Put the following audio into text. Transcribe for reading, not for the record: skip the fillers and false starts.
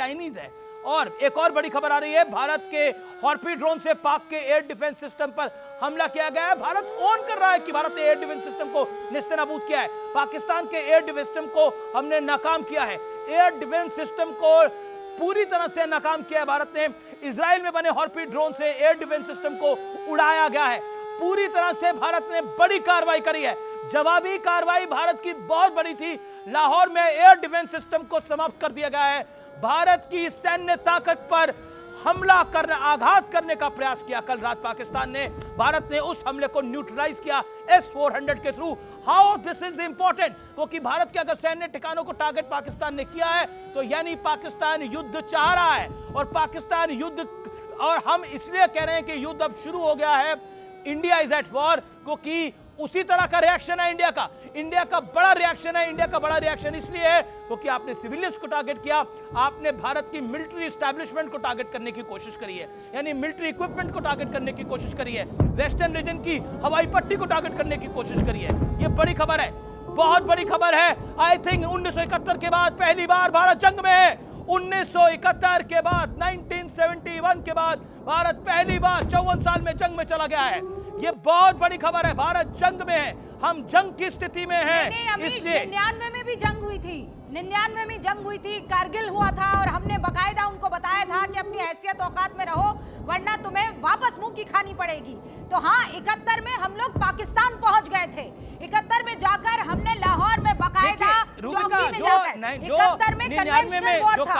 Chinese है। और एक और बड़ी खबर आ रही है, भारत के हॉर्पी ड्रोन से पाक के एयर डिफेंस सिस्टम पर हमला किया गया है। भारत ऑन कर रहा है कि भारत ने एयर डिफेंस सिस्टम को निस्तेनाबूद किया है। पाकिस्तान के एयर डिफेंस सिस्टम को हमने नाकाम किया है। एयर डिफेंस सिस्टम को पूरी तरह से नाकाम किया है भारत ने। इजराइल में बने हॉर्पी ड्रोन से एयर डिफेंस सिस्टम को उड़ाया गया है। पूरी तरह से भारत ने बड़ी कार्रवाई करी है। जवाबी कार्रवाई भारत की बहुत बड़ी थी। लाहौर में एयर डिफेंस सिस्टम को समाप्त कर दिया गया है। भारत की सैन्य ताकत पर हमला करने, आघात करने का प्रयास किया कल रात पाकिस्तान ने। भारत ने उस हमले को न्यूट्रलाइज किया S-400 के through. How this is important, क्योंकि भारत के अगर सैन्य ठिकानों को टारगेट पाकिस्तान ने किया है तो यानी पाकिस्तान युद्ध चाह रहा है। और पाकिस्तान युद्ध, और हम इसलिए कह रहे हैं कि युद्ध अब शुरू हो गया है, इंडिया इज एट वॉर, क्योंकि उसी तरह का रिएक्शन है इंडिया का। इंडिया का बड़ा रिएक्शन है। इंडिया का बड़ा रिएक्शन इसलिए है क्योंकि आपने सिविलियंस को टारगेट किया, आपने भारत की मिलिट्री एस्टैब्लिशमेंट को टारगेट करने की कोशिश करी है, यानी मिलिट्री इक्विपमेंट को टारगेट करने की कोशिश करी है, वेस्टर्न रीजन की हवाई पट्टी को टारगेट करने की कोशिश करी है। ये बड़ी खबर है, बहुत बड़ी खबर है। आई थिंक 1971 के बाद पहली बार भारत जंग में है। 1971 के बाद, 1971 के बाद भारत पहली बार 54 साल में जंग में चला गया है। ये बहुत बड़ी खबर है। भारत जंग में है, हम जंग की स्थिति में हैं। इसलिए 99 में भी जंग हुई थी, 99 में जंग हुई थी, कारगिल हुआ था, और हमने बकायदा उनको बताया था कि अपनी हैसियत औकात में रहो वरना तुम्हें वापस मुंह की खानी पड़ेगी। तो हाँ, 71 में हम लोग पाकिस्तान पहुंच गए थे। 71 में जाकर हमने लाहौर में बकायदा चौकी में जाकर 71 में कन्वेंशनल वॉर था।